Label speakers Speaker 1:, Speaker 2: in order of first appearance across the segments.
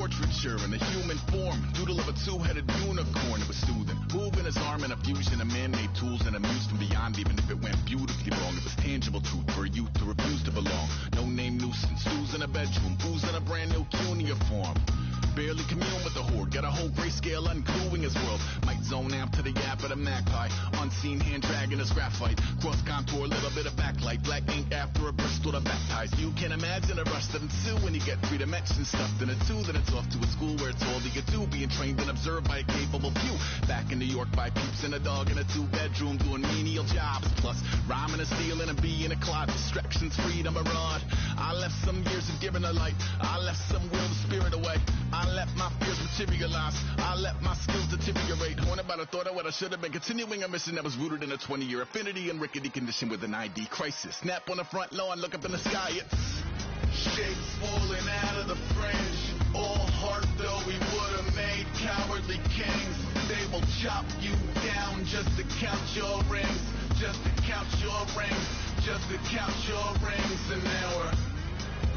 Speaker 1: portraiture in a human form, doodle of a two-headed unicorn. It was soothing, moving his arm in a fusion of man-made tools and a muse from beyond. Even if it went beautifully wrong, it was tangible truth for a youth to refuse to belong. No name nuisance, who's in a bedroom, who's in a brand new cuneiform. Barely commune with the horde, got a whole grayscale ungluing his world. Might zone out to the yap of the magpie, unseen hand dragging his graphite. Cross contour, little bit of backlight, black ink after a Bristol to baptize. You can imagine a rush that ensue when you get three dimensions stuffed in a two. Then it's off to a school where it's all you get to, being trained and observed by a capable few. Back in New York by peeps and a dog in a two-bedroom doing menial jobs. Plus rhyming and stealing and being a clod, distractions, freedom, a rod. I left some years of giving a light, I left some will to spirit away. I let my fears materialize, I let my skills deteriorate. Haunted by the thought of what I should have been, continuing a mission that was rooted in a 20-year affinity and rickety condition with an ID crisis. Snap on the front lawn, look up in the sky, it's shapes falling out of the fringe. All heart though we would have made cowardly kings. They will chop you down just to count your rings, just to count your rings, just to count your rings. And now we're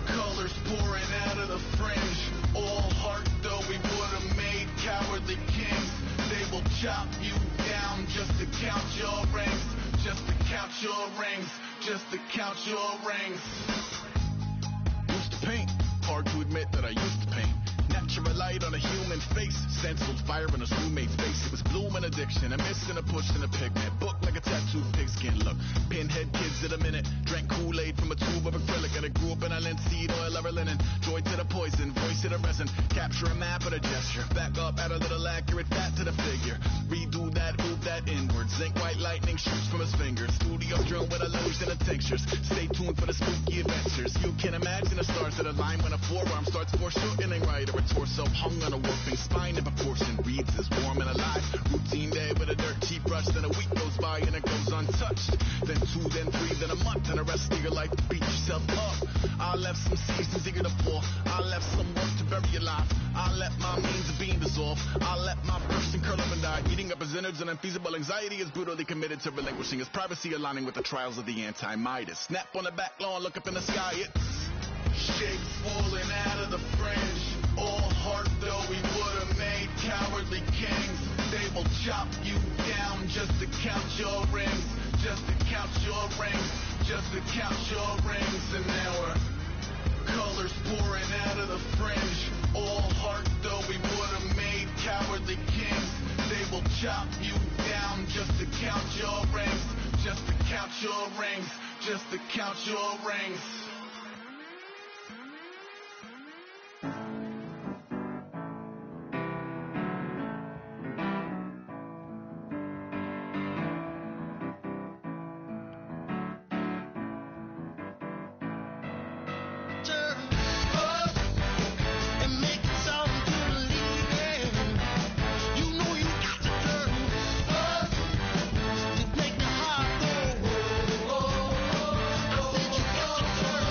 Speaker 1: colors pouring out of the fringe. All heart though we would have made cowardly kings. They will chop you down just to count your rings, just to count your rings, just to count your rings. Used to paint, hard to admit that I used to paint. Natural light on a human face, stenciled fire in his roommate's face. It was bloom and addiction, a miss and a push and a pigment. Book like a tattooed pigskin look. Pinhead kids in a minute, drank Kool-Aid from a tube of acrylic. And I grew up in a linseed oil of linen. Joy to the poison, voice to the resin. Capture a map of the gesture, back up, add a little accurate fat to the figure. Redo that, move that inward. Zinc white lightning shoots from his fingers. Studio drill with a lotion of tinctures. Stay tuned for the spooky adventures. You can imagine the stars that align when a forearm starts foreshortening right. Or a torso hung on a warping spine in proportion. Reads as warm and alive. Routine day with a dirt cheap brush. Then a week goes by and it goes untouched. Then two, then three, then a month. And the rest of your life to beat yourself up. I left some seasons eager to fall. I left some work to bury your life. I let my means of being dissolve. I let my person curl up and die. Eating up his innards and unfeasible anxiety is brutally committed to relinquishing his privacy, aligning with the trials of the anti-Midas. Snap on the back lawn, look up in the sky. It's shapes falling out of the fringe. All heart though we would have made cowardly kings. They will chop you down just to count your rings, just to count your rings, just to count your rings. And now we're colors pouring out of the fringe. All heart though we would have made cowardly kings. They will chop you down just to count your rings, just to count your rings, just to count your rings.
Speaker 2: Make my heart go, oh, oh, oh. I said you got to turn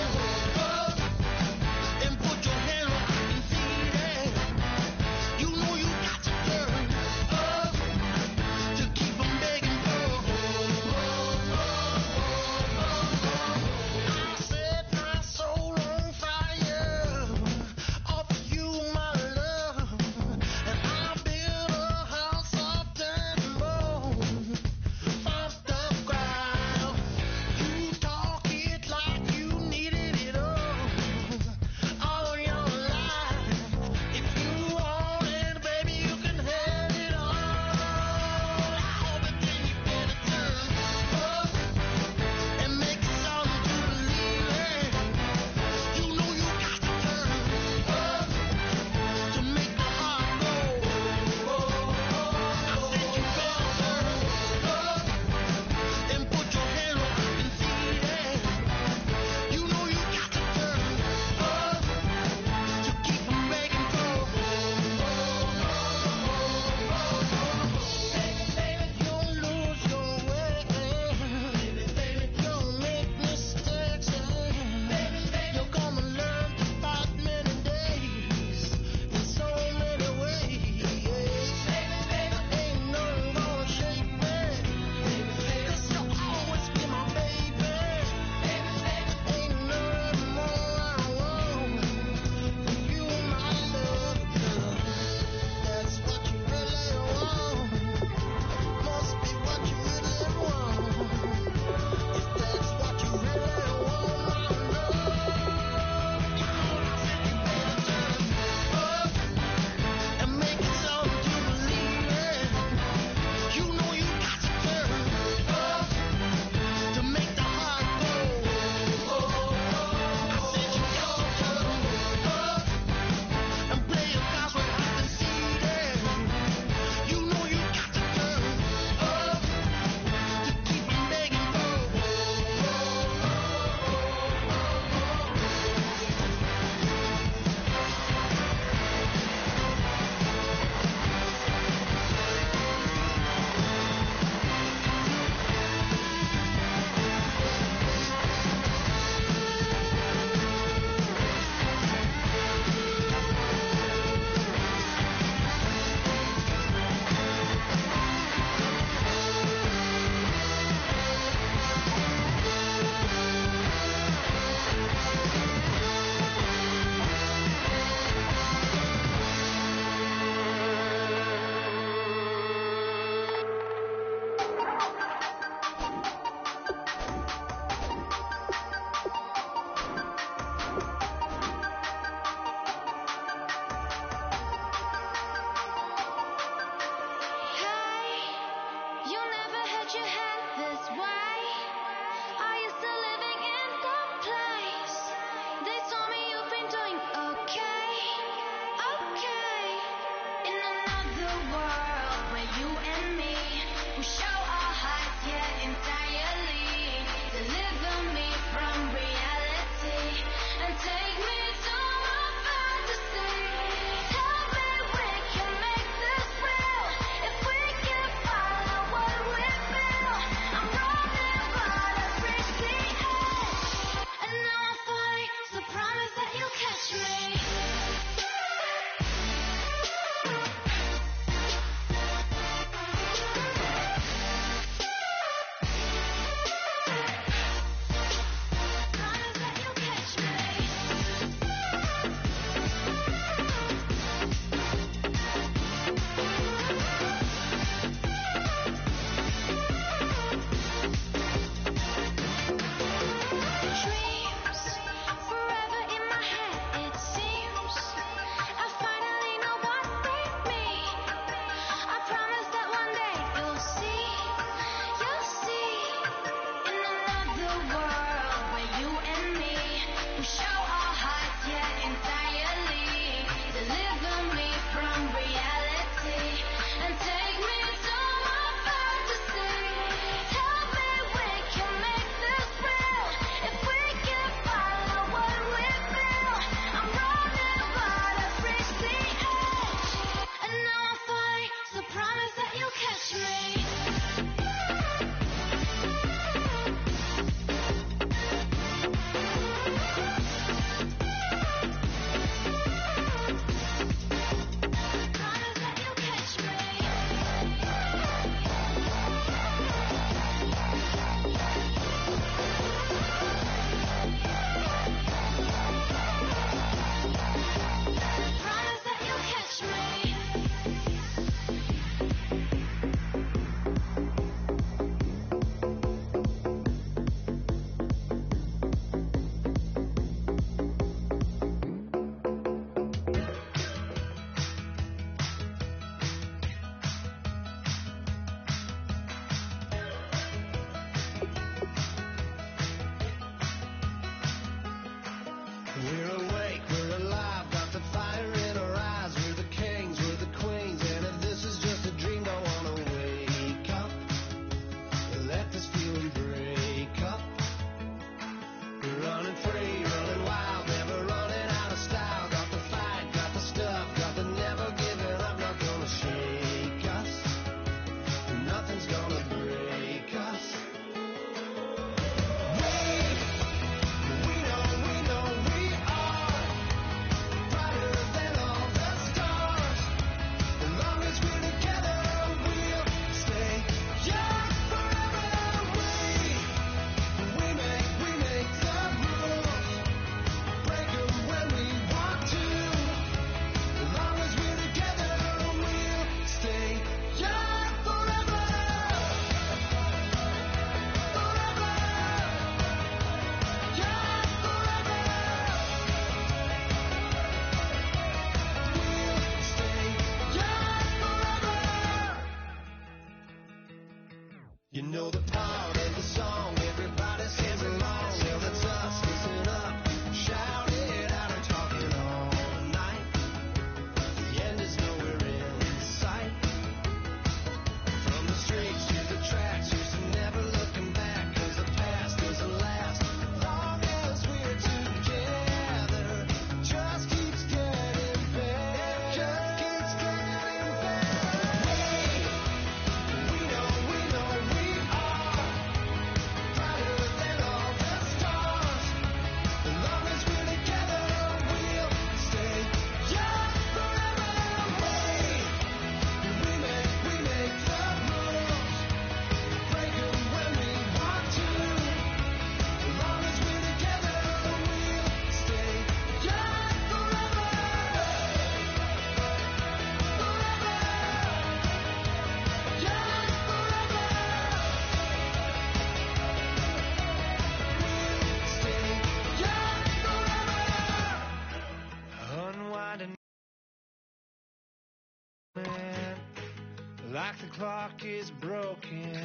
Speaker 2: Like the clock is broken,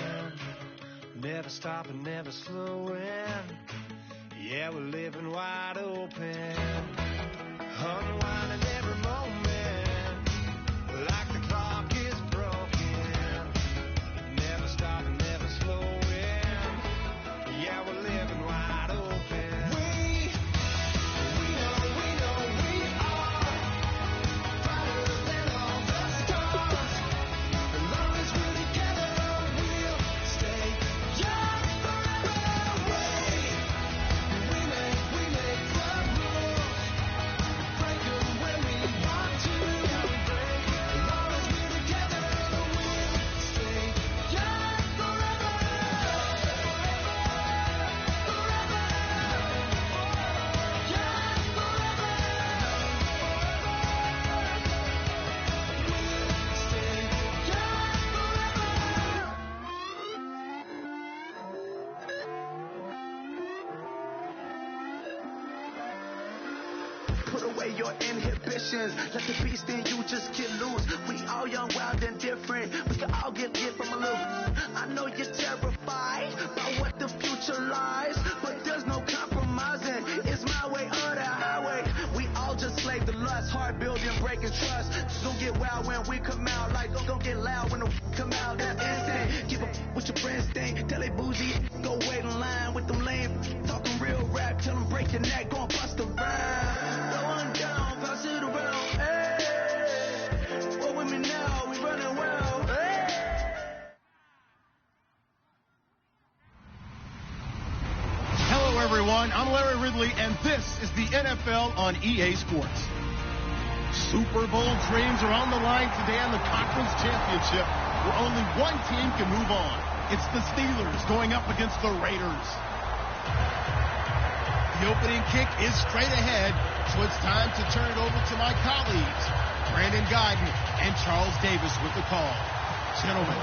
Speaker 2: never stopping, never slowing. Yeah, we're living wide open, unwinding every moment. Like the clock is broken, never stopping, never slowing. Yeah, we're living wide open. We know we are brighter than all the stars. As long as we're together, we'll stay young forever. We make the rules, break them when we want to. Break. As long as we're together, we'll stay young forever.
Speaker 3: Put away your inhibitions. Let the beast in you just get loose. We all young, wild, and different. We can all get lit from a little. I know you're terrified about what the future lies, but there's no compromising. It's my way or the highway. We all just slave the lust, heart building, breaking trust. Don't get wild when we come out. Like don't get loud when the come out. That's instant. Keep up with your friends thing. Tell they bougie, go wait in line with them lame. Talking real rap, tell them break your neck, go and bust a rhyme. Going down, pass it around. Hey, what with me now? We running well. Hey.
Speaker 4: Hello, everyone. I'm Larry Ridley, and this is the NFL on EA Sports. Super Bowl dreams are on the line today on the Conference Championship, where only one team can move on. It's the Steelers going up against the Raiders. The opening kick is straight ahead, so it's time to turn it over to my colleagues, Brandon Guyton and Charles Davis with the call. Gentlemen.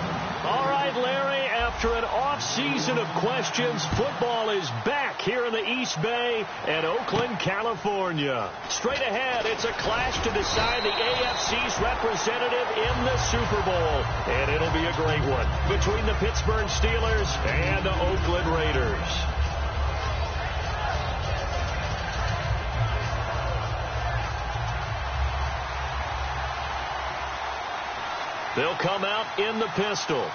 Speaker 5: All right, Larry, after an off-season of questions, football is back here in the East Bay at Oakland, California. Straight ahead, it's a clash to decide the AFC's representative in the Super Bowl. And it'll be a great one between the Pittsburgh Steelers and the Oakland Raiders. They'll come out in the pistol.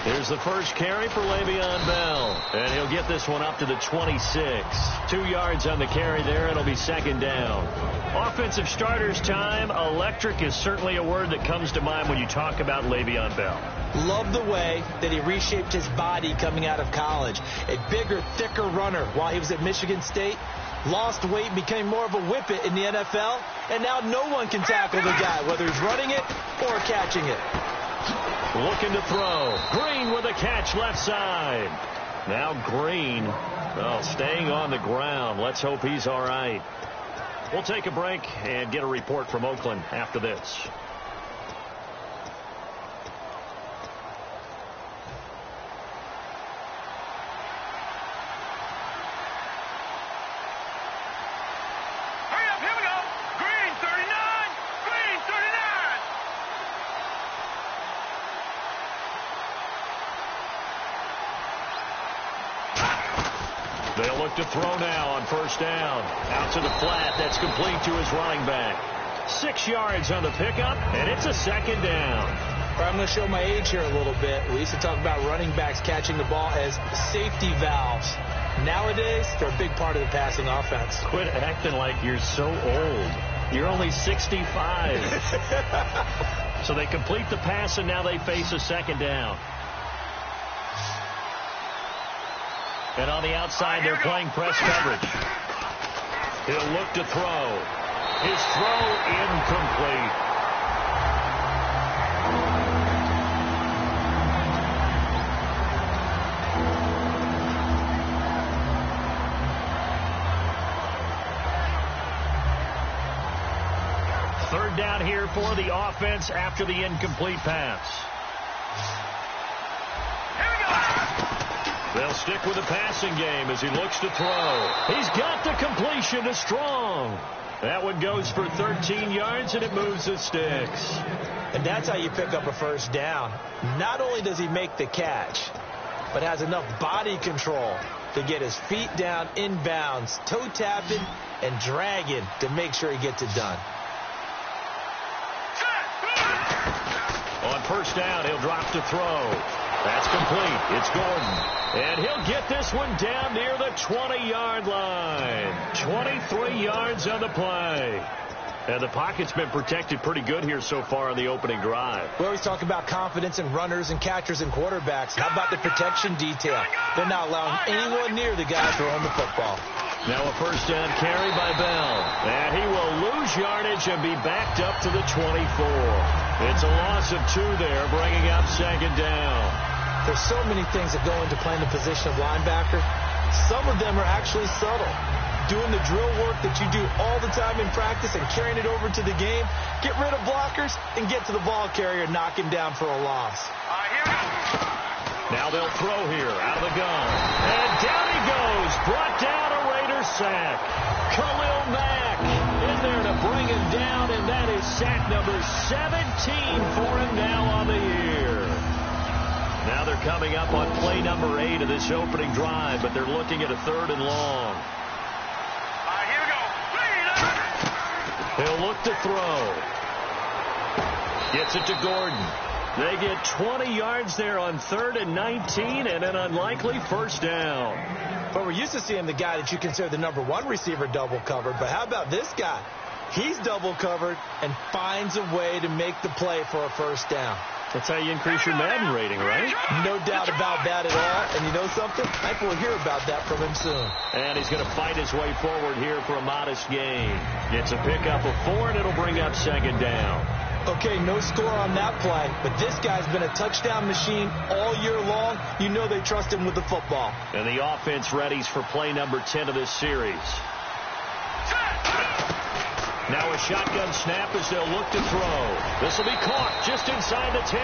Speaker 5: Here's the first carry for Le'Veon Bell. And he'll get this one up to the 26. 2 yards on the carry there. It'll be second down. Offensive starters time. Electric is certainly a word that comes to mind when you talk about Le'Veon Bell.
Speaker 6: Love the way that he reshaped his body coming out of college. A bigger, thicker runner while he was at Michigan State. Lost weight, became more of a whippet in the NFL, and now no one can tackle the guy, whether he's running it or catching it.
Speaker 5: Looking to throw. Green with a catch left side. Now Green, staying on the ground. Let's hope he's all right. We'll take a break and get a report from Oakland after this. They'll look to throw now on first down. Out to the flat. That's complete to his running back. 6 yards on the pickup, and it's a second down.
Speaker 6: I'm going to show my age here a little bit. We used to talk about running backs catching the ball as safety valves. Nowadays, they're a big part of the passing offense.
Speaker 5: Quit acting like you're so old. You're only 65. So they complete the pass, and now they face a second down. And on the outside, they're playing press coverage. He'll look to throw. His throw incomplete. Third down here for the offense after the incomplete pass. They'll stick with the passing game as he looks to throw. He's got the completion to Strong. That one goes for 13 yards, and it moves the sticks.
Speaker 6: And that's how you pick up a first down. Not only does he make the catch, but has enough body control to get his feet down inbounds, toe tapping and dragging to make sure he gets it done.
Speaker 5: On first down, he'll drop to throw. That's complete. It's Gordon. And he'll get this one down near the 20-yard line. 23 yards on the play. And the pocket's been protected pretty good here so far on the opening drive.
Speaker 6: We always talk about confidence in runners and catchers and quarterbacks. How about the protection detail? They're not allowing anyone near the guy throwing the football.
Speaker 5: Now a first down carry by Bell. And he will lose yardage and be backed up to the 24. It's a loss of 2 there, bringing up second down.
Speaker 6: There's so many things that go into playing the position of linebacker. Some of them are actually subtle. Doing the drill work that you do all the time in practice and carrying it over to the game. Get rid of blockers and get to the ball carrier, knock him down for a loss.
Speaker 5: Now they'll throw here out of the gun. And down he goes. Brought down a Raider sack. Khalil Mack in there to bring him down, and that is sack number 17 for him now on the year. Now they're coming up on play number 8 of this opening drive, but they're looking at a 3rd and long.
Speaker 7: Here we go.
Speaker 5: He'll look to throw. Gets it to Gordon. They get 20 yards there on 3rd and 19 and an unlikely first down.
Speaker 6: But we're used to seeing the guy that you consider the number 1 receiver double covered. But how about this guy? He's double covered and finds a way to make the play for a first down.
Speaker 5: That's how you increase your Madden rating, right?
Speaker 6: No doubt about that at all. And you know something? I think we'll hear about that from him soon.
Speaker 5: And he's going to fight his way forward here for a modest gain. It's a pickup of 4, and it'll bring up second down.
Speaker 6: Okay, no score on that play, but this guy's been a touchdown machine all year long. You know they trust him with the football.
Speaker 5: And the offense readies for play number 10 of this series. Now a shotgun snap as they'll look to throw. This will be caught just inside the 10.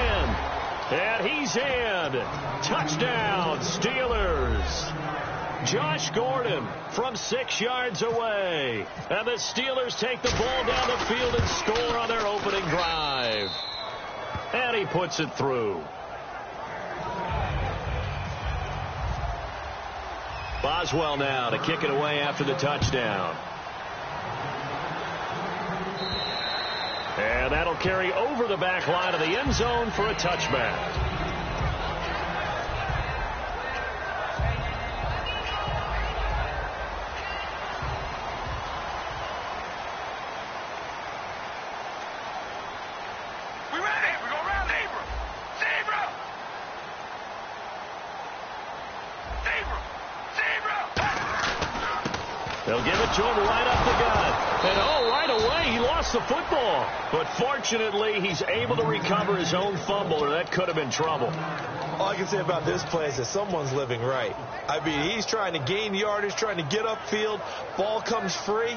Speaker 5: And he's in. Touchdown, Steelers. Josh Gordon from 6 yards away. And the Steelers take the ball down the field and score on their opening drive. And he puts it through. Boswell now to kick it away after the touchdown. And that'll carry over the back line of the end zone for a touchback. They'll give it to him right up the gut. And right away he lost the football. But fortunately he's able to recover his own fumble, or that could have been trouble.
Speaker 6: All I can say about this play is that someone's living right. I mean, he's trying to gain yardage, trying to get upfield. Ball comes free.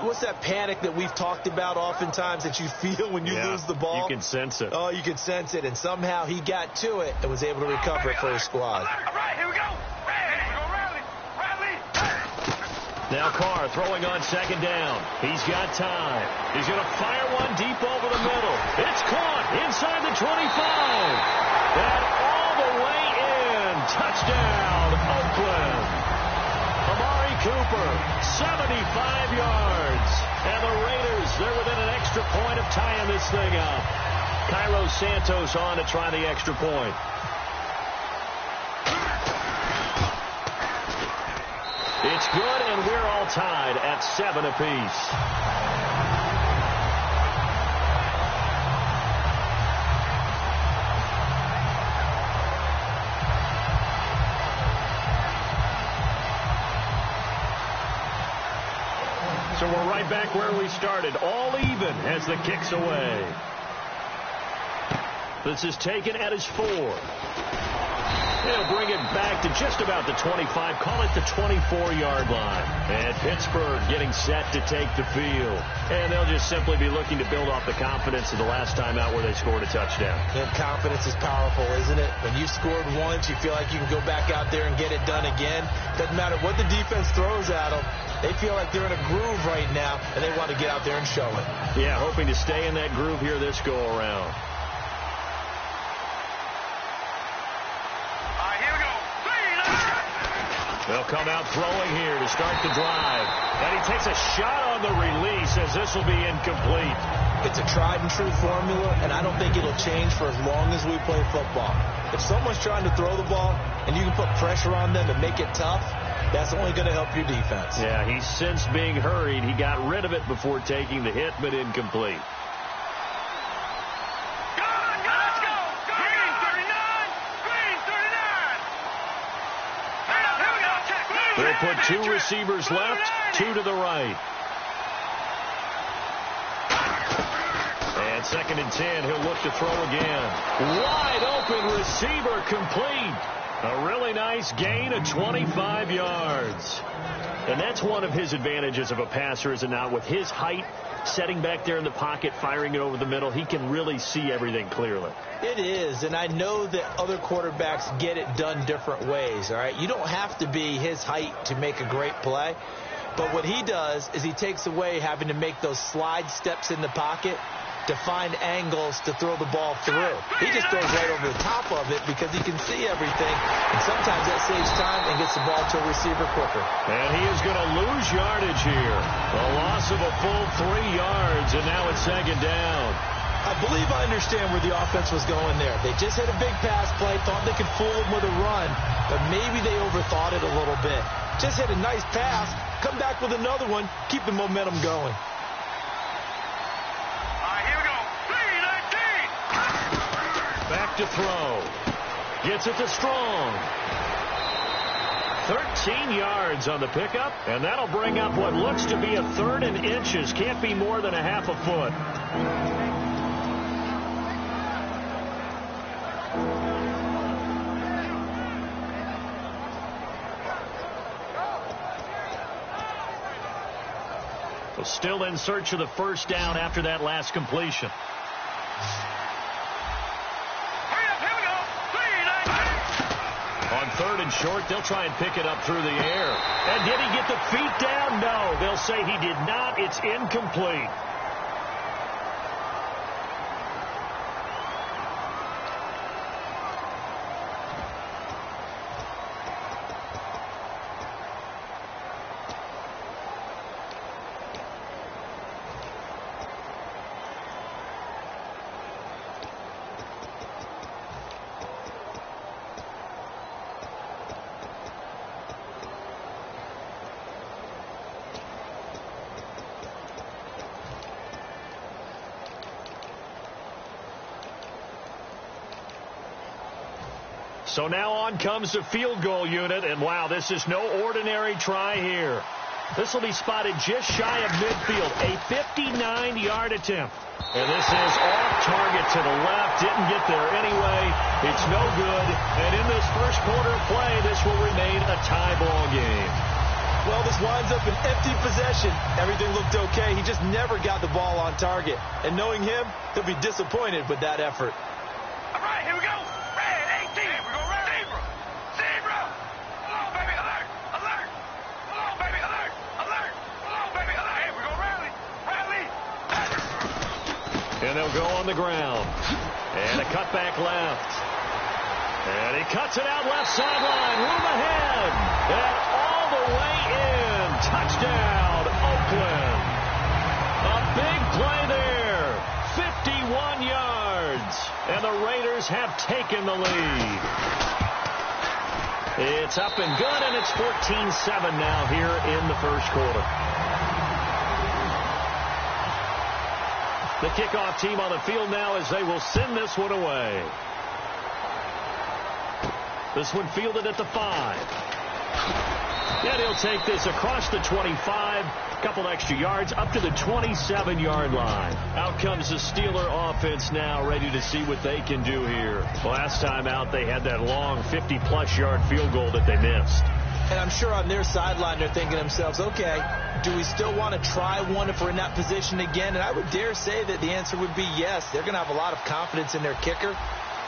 Speaker 6: What's that panic that we've talked about oftentimes that you feel when you lose the ball?
Speaker 5: You can sense it.
Speaker 6: Oh, you can sense it. And somehow he got to it and was able to recover it for his squad.
Speaker 7: All right, here we go.
Speaker 5: Now Carr throwing on second down. He's got time. He's going to fire one deep over the middle. It's caught inside the 25. And all the way in. Touchdown, Oakland. Amari Cooper, 75 yards. And the Raiders, they're within an extra point of tying this thing up. Cairo Santos on to try the extra point. It's good, and we're all tied at 7 apiece. So we're right back where we started, all even as the kick's away. This is taken at his 4. They'll bring it back to just about the 25, call it the 24-yard line. And Pittsburgh getting set to take the field. And they'll just simply be looking to build off the confidence of the last time out where they scored a touchdown.
Speaker 6: And confidence is powerful, isn't it? When you scored once, you feel like you can go back out there and get it done again. Doesn't matter what the defense throws at them. They feel like they're in a groove right now, and they want to get out there and show it.
Speaker 5: Yeah, hoping to stay in that groove here this go-around.
Speaker 7: Here we go.
Speaker 5: They'll come out throwing here to start the drive. And he takes a shot on the release as this will be incomplete.
Speaker 6: It's a tried-and-true formula, and I don't think it'll change for as long as we play football. If someone's trying to throw the ball and you can put pressure on them and make it tough, that's only going to help your defense.
Speaker 5: Yeah, he's since being hurried. He got rid of it before taking the hit, but incomplete.
Speaker 7: Let's go. Green 39. Green 39.
Speaker 5: They'll put two receivers left, two to the right. And 2nd and 10, he'll look to throw again. Wide open receiver complete. A really nice gain of 25 yards. And that's one of his advantages of a passer, is it not? With his height, setting back there in the pocket, firing it over the middle, he can really see everything clearly.
Speaker 6: It is, and I know that other quarterbacks get it done different ways, all right? You don't have to be his height to make a great play. But what he does is he takes away having to make those slide steps in the pocket to find angles to throw the ball through. He just throws right over the top of it because he can see everything, and sometimes that saves time and gets the ball to a receiver quicker.
Speaker 5: And he is going to lose yardage here. A loss of a full 3 yards, and now it's 2nd down.
Speaker 6: I believe I understand where the offense was going there. They just had a big pass play, thought they could fool him with a run, but maybe they overthought it a little bit. Just hit a nice pass, come back with another one, keep the momentum going.
Speaker 7: Here we go. 3-19.
Speaker 5: Back to throw. Gets it to Strong. 13 yards on the pickup, and that'll bring up what looks to be a 3rd and inches. Can't be more than a half a foot. Still in search of the 1st down after that last completion.
Speaker 7: Hurry up, here we go. 3-19.
Speaker 5: On 3rd and short, they'll try and pick it up through the air. And did he get the feet down? No, they'll say he did not. It's incomplete. So now on comes the field goal unit, and wow, this is no ordinary try here. This will be spotted just shy of midfield, a 59-yard attempt. And this is off target to the left, didn't get there anyway. It's no good, and in this first quarter of play, this will remain a tie ball game.
Speaker 6: Well, this winds up an empty possession. Everything looked okay. He just never got the ball on target. And knowing him, he'll be disappointed with that effort.
Speaker 7: All right, here we go. Red 18. Here we go, red. Zebra. Zebra. Come on, baby. Alert. Alert. Come on, baby. Alert. Alert. Come on, baby. Alert. Here we go, rally. Rally.
Speaker 5: And they'll go on the ground. And a cutback left. And he cuts it out left sideline. Room ahead. And all the way in. Touchdown, Oakland. A big play there. 51 yards. And the Raiders have taken the lead. It's up and good, and it's 14-7 now here in the first quarter. The kickoff team on the field now as they will send this one away. This one fielded at the 5. And he'll take this across the 25, a couple extra yards, up to the 27-yard line. Out comes the Steeler offense now, ready to see what they can do here. Last time out, they had that long 50-plus yard field goal that they missed.
Speaker 6: And I'm sure on their sideline they're thinking to themselves, okay, do we still want to try one if we're in that position again? And I would dare say that the answer would be yes. They're going to have a lot of confidence in their kicker.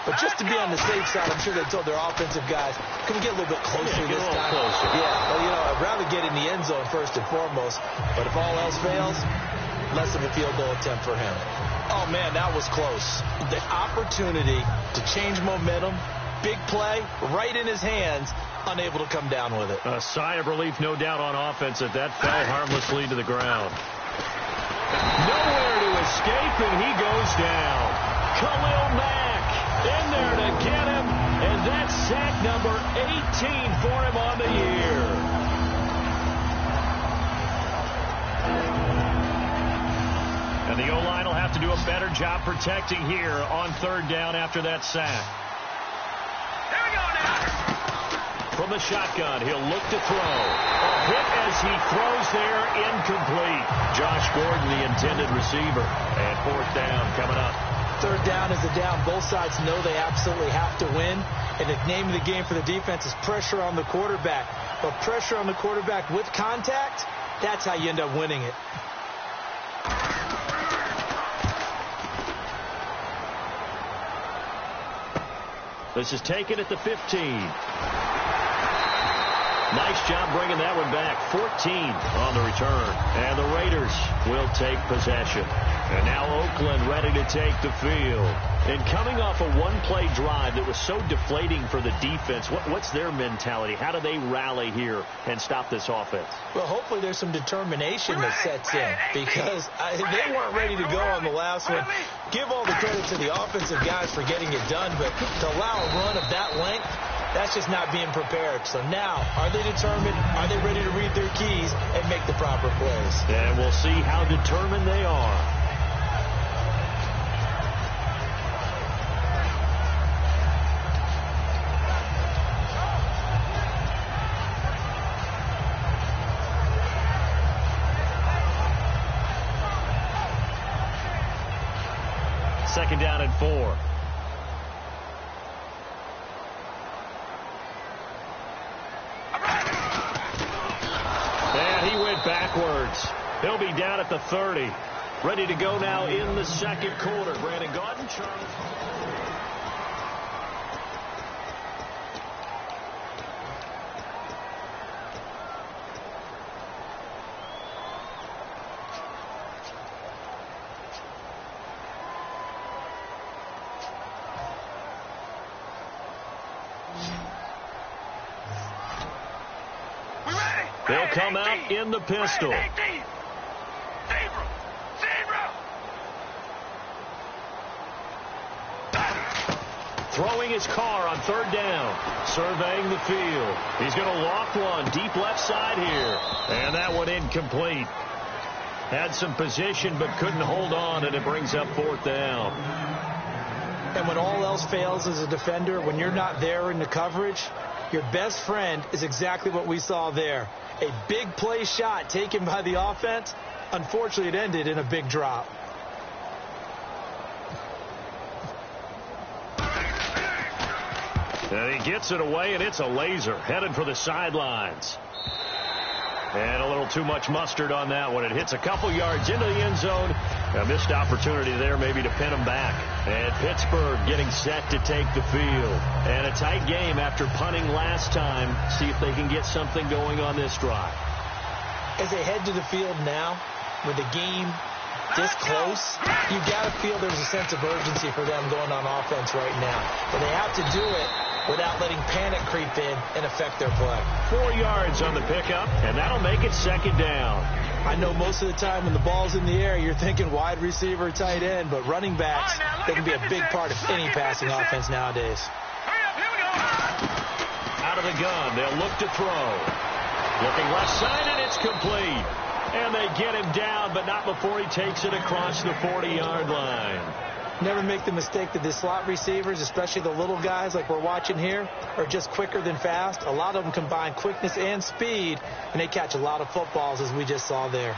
Speaker 6: But just to be on the safe side, I'm sure they told their offensive guys, can we get a little bit closer this time?
Speaker 5: Closer.
Speaker 6: Yeah, well, I'd rather get in the end zone first and foremost. But if all else fails, less of a field goal attempt for him. Oh, man, that was close. The opportunity to change momentum, big play, right in his hands, unable to come down with it.
Speaker 5: A sigh of relief, no doubt, on offense that fell harmlessly to the ground. Nowhere to escape, and he goes down. Khalil Mack in there to get him, and that's sack number 18 for him on the year. And the O-line will have to do a better job protecting here on third down after that sack.
Speaker 7: Here we go now.
Speaker 5: From the shotgun, he'll look to throw. A hit as he throws there, incomplete. Josh Gordon, the intended receiver. And fourth down coming up.
Speaker 6: Third down is the down. Both sides know they absolutely have to win. And the name of the game for the defense is pressure on the quarterback. But pressure on the quarterback with contact, that's how you end up winning it.
Speaker 5: This is taken at the 15. Nice job bringing that one back. 14 on the return. And the Raiders will take possession. And now Oakland ready to take the field. And coming off a one-play drive that was so deflating for the defense, what's their mentality? How do they rally here and stop this offense?
Speaker 6: Well, hopefully there's some determination that sets in, because they weren't ready to go on the last one. Give all the credit to the offensive guys for getting it done, but to allow a run of that length, that's just not being prepared. So now, are they determined? Are they ready to read their keys and make the proper plays?
Speaker 5: And we'll see how determined they are. Second down and 4. And he went backwards. He'll be down at the 30. Ready to go now in the second quarter. Brandon Gaudin, Charles. They'll come out in the pistol. Throwing his car on third down. Surveying the field. He's going to loft one deep left side here. And that one incomplete. Had some position but couldn't hold on, and it brings up fourth down.
Speaker 6: And when all else fails as a defender, when you're not there in the coverage, your best friend is exactly what we saw there. A big play shot taken by the offense. Unfortunately, it ended in a big drop.
Speaker 5: And he gets it away, and it's a laser headed for the sidelines. And a little too much mustard on that one. It hits a couple yards into the end zone. A missed opportunity there maybe to pin them back. And Pittsburgh getting set to take the field. And a tight game after punting last time. See if they can get something going on this drive.
Speaker 6: As they head to the field now, with the game this close, you got to feel there's a sense of urgency for them going on offense right now. But they have to do it without letting panic creep in and affect their play.
Speaker 5: 4 yards on the pickup, and that'll make it second down.
Speaker 6: I know most of the time when the ball's in the air, you're thinking wide receiver, tight end, but running backs, they can be a big part of any passing offense nowadays.
Speaker 5: Out of the gun, they'll look to throw. Looking left side, and it's complete. And they get him down, but not before he takes it across the 40-yard line.
Speaker 6: Never make the mistake that the slot receivers, especially the little guys like we're watching here, are just quicker than fast. A lot of them combine quickness and speed, and they catch a lot of footballs, as we just saw there.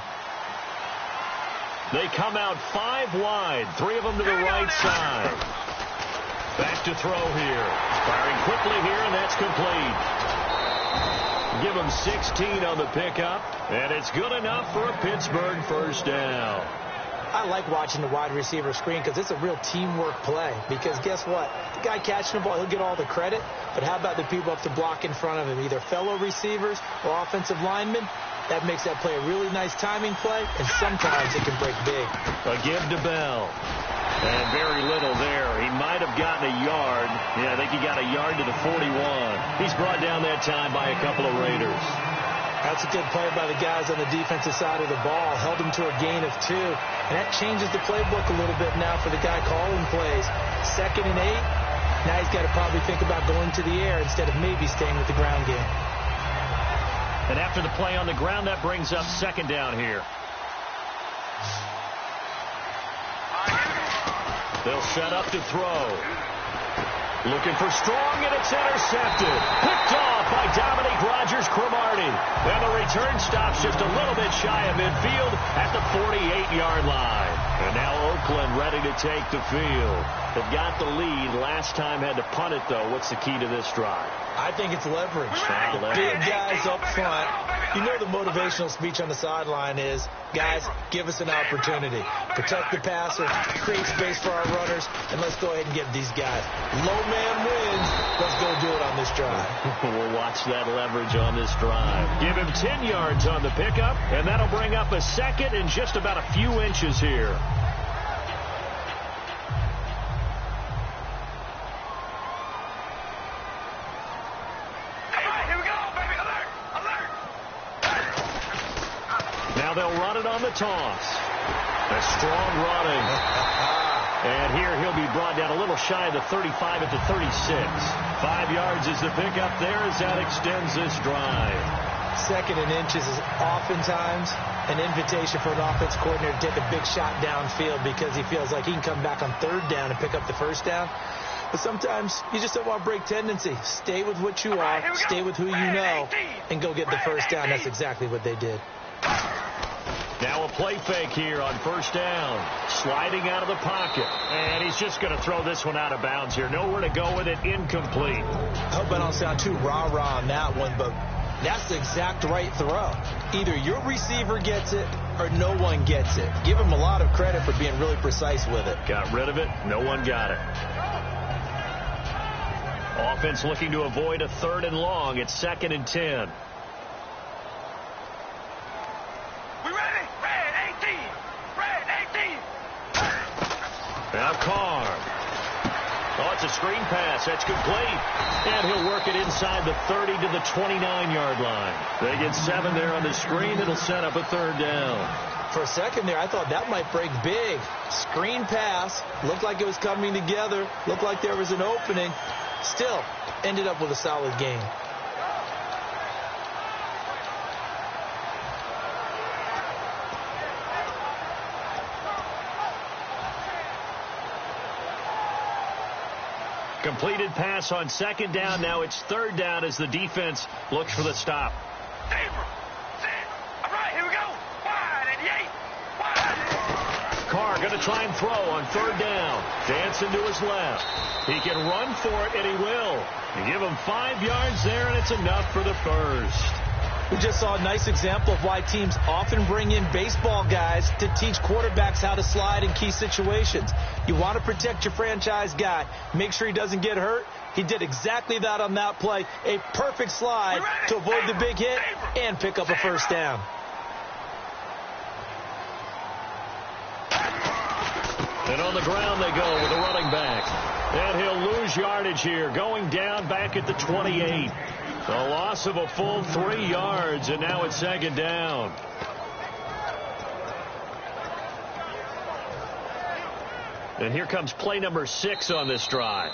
Speaker 5: They come out 5 wide, 3 of them to the right side. Back to throw here. Firing quickly here, and that's complete. Give him 16 on the pickup, and it's good enough for a Pittsburgh first down.
Speaker 6: I like watching the wide receiver screen because it's a real teamwork play. Because guess what? The guy catching the ball, he'll get all the credit. But how about the people up to block in front of him, either fellow receivers or offensive linemen? That makes that play a really nice timing play, and sometimes it can break big.
Speaker 5: A give to Bell. And very little there. He might have gotten a yard. Yeah, I think he got a yard to the 41. He's brought down that time by a couple of Raiders.
Speaker 6: That's a good play by the guys on the defensive side of the ball. Held him to a gain of 2. And that changes the playbook a little bit now for the guy calling plays. 2nd and 8. Now he's got to probably think about going to the air instead of maybe staying with the ground game.
Speaker 5: And after the play on the ground, that brings up 2nd down here. They'll set up to throw. Looking for Strong, and it's intercepted. Picked off by Dominique Rodgers-Cromartie. And the return stops just a little bit shy of midfield at the 48-yard line. And now Oakland ready to take the field. They've got the lead. Last time had to punt it, though. What's the key to this drive?
Speaker 6: I think it's leverage. The big guys up front. You know the motivational speech on the sideline is, guys, give us an opportunity. Protect the passer, create space for our runners, and let's go ahead and get these guys. Low man wins. Let's go do it on this drive.
Speaker 5: We'll watch that leverage on this drive. Give him 10 yards on the pickup, and that'll bring up a 2nd and just about a few inches here. They'll run it on the toss. A strong running. And here he'll be brought down a little shy of the 35 at the 36. 5 yards is the pickup there as that extends this drive.
Speaker 6: 2nd and inches is oftentimes an invitation for an offense coordinator to take a big shot downfield because he feels like he can come back on 3rd down and pick up the 1st down. But sometimes you just don't want to break tendency. Stay with what you are, stay with who you know, and go get the 1st down. That's exactly what they did.
Speaker 5: Now a play fake here on 1st down. Sliding out of the pocket. And he's just going to throw this one out of bounds here. Nowhere to go with it. Incomplete.
Speaker 6: I hope I don't sound too rah-rah on that one, but that's the exact right throw. Either your receiver gets it or no one gets it. Give him a lot of credit for being really precise with it.
Speaker 5: Got rid of it. No one got it. Offense looking to avoid a 3rd and long. It's 2nd and 10. Now Carr. Oh, it's a screen pass. That's complete. And he'll work it inside the 30 to the 29-yard line. They get 7 there on the screen. It'll set up a 3rd down.
Speaker 6: For a second there, I thought that might break big. Screen pass. Looked like it was coming together. Looked like there was an opening. Still, ended up with a solid game.
Speaker 5: Completed pass on 2nd down. Now it's 3rd down as the defense looks for the stop.
Speaker 7: All right, here we go. Wide, 88. Wide.
Speaker 5: Carr going to try and throw on 3rd down. Dancing to his left. He can run for it, and he will. You give him 5 yards there, and it's enough for the 1st.
Speaker 6: We just saw a nice example of why teams often bring in baseball guys to teach quarterbacks how to slide in key situations. You want to protect your franchise guy. Make sure he doesn't get hurt. He did exactly that on that play. A perfect slide to avoid the big hit and pick up a 1st down.
Speaker 5: And on the ground they go with a running back. And he'll lose yardage here, going down back at the 28. A loss of a full 3 yards, and now it's 2nd down. And here comes play number 6 on this drive.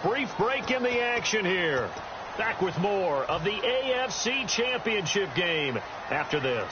Speaker 5: Brief break in the action here. Back with more of the AFC Championship game after this.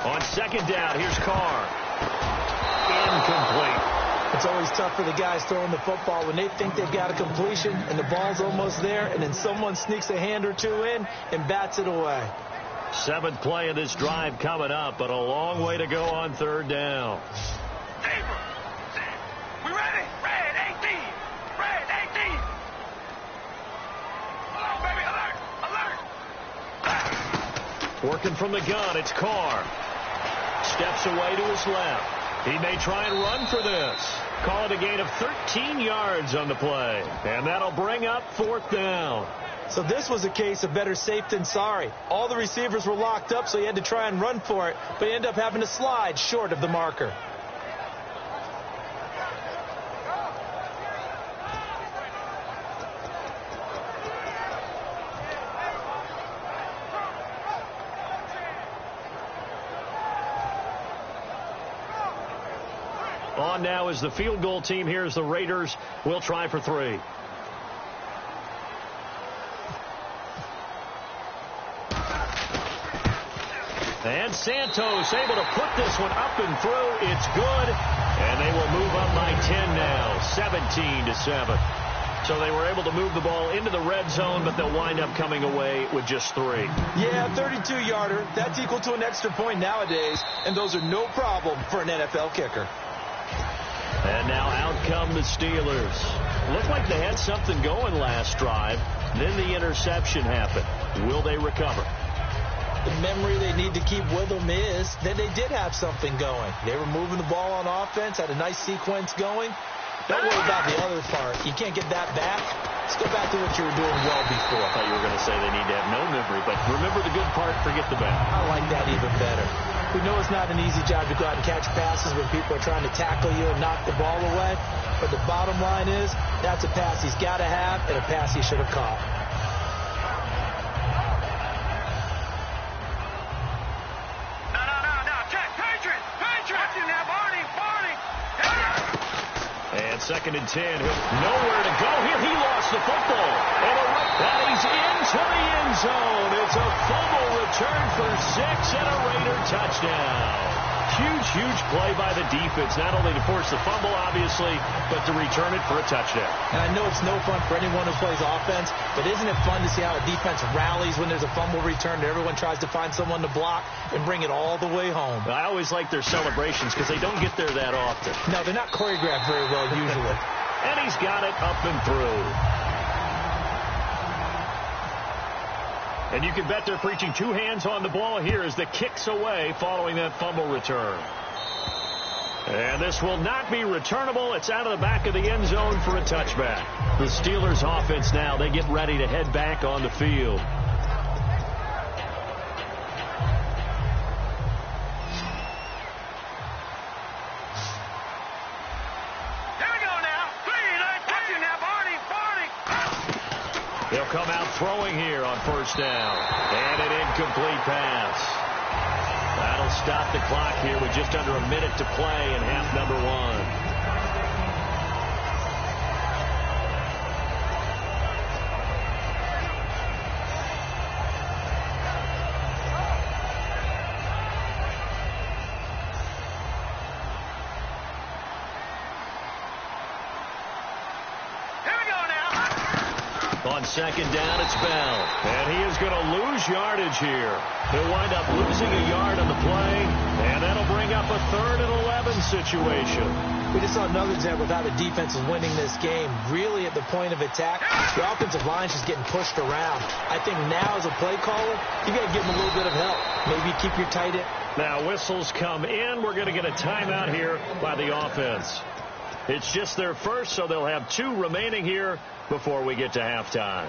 Speaker 5: On 2nd down, here's Carr. Incomplete.
Speaker 6: It's always tough for the guys throwing the football when they think they've got a completion and the ball's almost there, and then someone sneaks a hand or two in and bats it away.
Speaker 5: 7th play of this drive coming up, but a long way to go on 3rd down.
Speaker 7: We ready? Red 18. Red 18. Hello, baby. Alert. Alert.
Speaker 5: Working from the gun, it's Carr. Steps away to his left. He may try and run for this. Call it a gain of 13 yards on the play. And that'll bring up 4th down.
Speaker 6: So this was a case of better safe than sorry. All the receivers were locked up, so he had to try and run for it, but he ended up having to slide short of the marker.
Speaker 5: On now is the field goal team. Here's the Raiders. We'll try for 3. And Santos able to put this one up and through. It's good. And they will move up by 10 now, 17-7. So they were able to move the ball into the red zone, but they'll wind up coming away with just 3.
Speaker 6: Yeah, 32-yarder. That's equal to an extra point nowadays, and those are no problem for an NFL kicker.
Speaker 5: And now out come the Steelers. Looked like they had something going last drive. Then the interception happened. Will they recover?
Speaker 6: The memory they need to keep with them is that they did have something going. They were moving the ball on offense, had a nice sequence going. Don't worry about the other part. You can't get that back. Let's go back to what you were doing well before.
Speaker 5: I thought you were going to say they need to have no memory, but remember the good part, forget the bad.
Speaker 6: I like that even better. We know it's not an easy job to go out and catch passes when people are trying to tackle you and knock the ball away. But the bottom line is, that's a pass he's got to have and a pass he should have caught.
Speaker 7: No. Check. Patriots. Watch him now, Barney.
Speaker 5: 2nd and 10. Nowhere to go here. He lost the football. And that he's into the end zone. It's a fumble return for 6 and a Raider touchdown. Huge play by the defense. Not only to force the fumble, obviously, but to return it for a touchdown.
Speaker 6: And I know it's no fun for anyone who plays offense, but isn't it fun to see how a defense rallies when there's a fumble return and everyone tries to find someone to block and bring it all the way home?
Speaker 5: I always like their celebrations because they don't get there that often.
Speaker 6: No, they're not choreographed very well usually.
Speaker 5: And he's got it up and through. And you can bet they're preaching 2 hands on the ball here as the kick's away following that fumble return. And this will not be returnable. It's out of the back of the end zone for a touchback. The Steelers offense now, they get ready to head back on the field. They'll come out throwing here on 1st down. And an incomplete pass. That'll stop the clock here with just under a minute to play in half number 1. On 2nd down, it's Bell. And he is going to lose yardage here. He'll wind up losing a yard on the play, and that'll bring up a 3rd and 11 situation.
Speaker 6: We just saw another example of how the defense is winning this game. Really at the point of attack, the offensive line is just getting pushed around. I think now as a play caller, you got to give them a little bit of help. Maybe keep your tight end.
Speaker 5: Now whistles come in. We're going to get a timeout here by the offense. It's just their first, so they'll have 2 remaining here before we get to halftime.